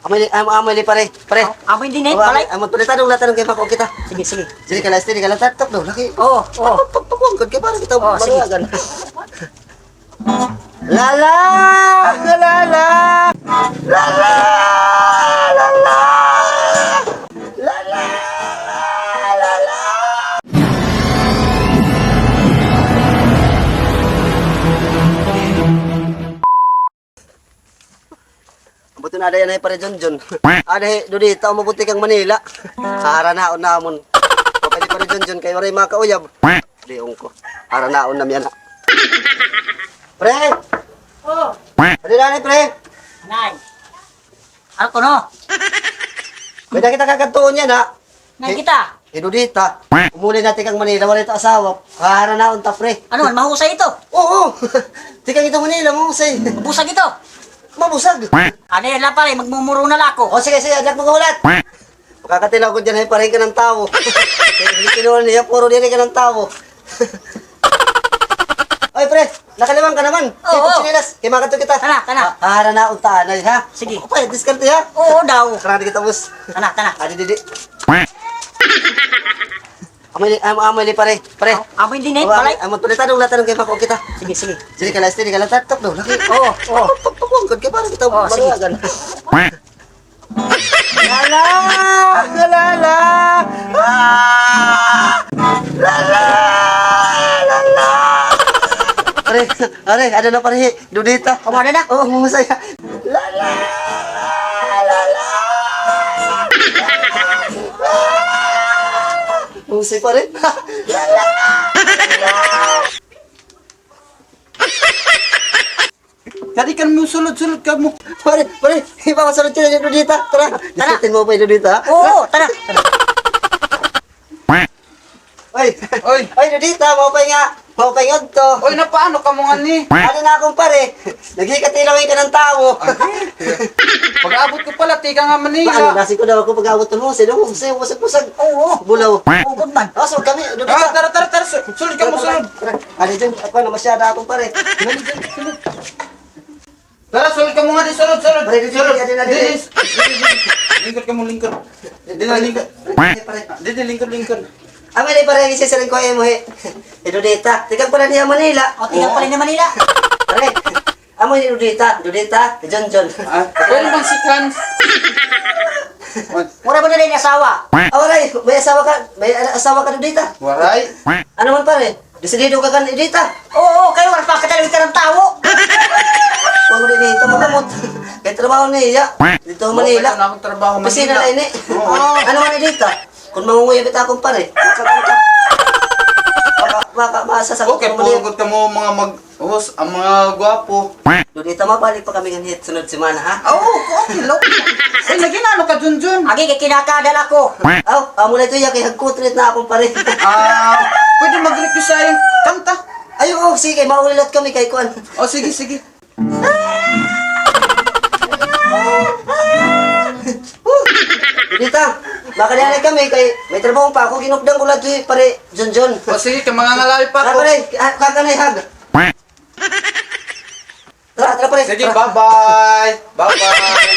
Amoy pare. Pare. Amoy din eh, balay. Amo pare tanong kay mako kita. Sige, sige. Jadi kalau istri kalau tatap daw laki. Oo, oo. Pagpagpagpagpag ka para kita sige. maluwagan. Lala! Lala! Lala! Lala! Lala! Lala! Buto na ada yan ay pare John. Ada dudi tao mabuti kang Manila. Haranaon namon. Pwede pare John kay waray makauyab. Diong ko. Haranaon nam yan. Pre! Oh, Pwede na ni pre. anay. Ano ko no? Pwede kita kakantuon yan ha. Ngay kita. Dudita. Umuli natin kang Manila. Waray ito asawa. Haranaon ta pre. Ano, mahusay ito. Oo. Tikang ito Manila. Mahusay. Busag ito. Mabusag. Ano yan lang pare, magmumuro na lako. O sige, adak magahulat. Makakatilaw ko dyan ay parehin ka ng tao. Hindi kinuha niya, puro din ka ng tao. Oy pre, nakaliwang ka naman. Oo. Sinilas, kaya makato kita. Tana, tana. Hara na untaan ay ha. Sige. Okay, diskarte ha. Oo daw. Karami kita bus. Tana, tana. Adi didi. Amoy pare. Pare. Amoy din eh, balay. Amo pare tanong kay mako kita. Sige, sige. Jadi kalau istri kalau tatap daw laki. Oo, oo. Pagpagpagpag ka para kita Oh, sige. maluwagan. Lala! Lala! Ah! Lala! Lala! Are, ada na pare, Dudita. Kamu ada na? Oh, mau saya. Lala! Lala! Mau saya pare. Lala! Tadi kan mo sulod-sulod ka mo. Pare, ipapasunod ka na Dudita. Tara, diskutin mo pa yung Dudita. Oo, tana. Oy, Dudita, mau pa yung to. Oy, na paano ka mo nga ni? Ano na akong pare? Nagkikatilawin ka ng tao. Pag-abot ko pala, tika nga Ano, Manila. nasi ko daw ako pag-awot ng husay. Pusag-pusag. Oo. Bulaw. Oo, good man. Oh, so kami, Ah, Dudita. tara. Sulod ka mo, sulod. Ano dyan, ako na masyada akong pare. Tara, sulod ka mo nga di, sulod. Pare, dito, Sulod. dito, dito. Lingkod ka mo, lingkod. Dito, lingkod. Amin ay pare, isisarin ko ay mo he. Dudita, tigag pala niya Manila. O, tingnan pala ni Manila. Pare, amo ni Dudita, John. Ah, pwede bang si Hans? Mura ba na rin yung asawa? Awaray, may asawa ka Dudita. Waray. Ano man pare? Desidido ka Dudita. Oo, kayo wala pa katalawin ka ng tao. Huwag mo rin dito makamot. Kaya trabaho niya. Dito Manila. Wala na akong trabaho Opisina na ini. Oo. Ano man dito? Kung mangunguyab kita akong pare. Baka masasagot Okay, mo niya. pugod ka mo mga mag-host, ang mga gwapo. Dudita, mabalik pa kami ganit sunod semana ha. Oo, okay, lo. Ay, naginano ka, Junjun? Agi kay kinakadala ko. Aw, amo na ito kay hagkutrit na akong pare. Ah, pwede mag-request sa yung kanta. Ayun, sige, maulilat kami kay Kuan. O, sige. Dudita, makalianay kami kay may trabaho pa ako ginupdang ko lang ito pare John. O, sige, ka mga ngalawi pa Tara ako. pare, kakanay hag. Tara pare. Sige, Tara. bye-bye. Bye-bye.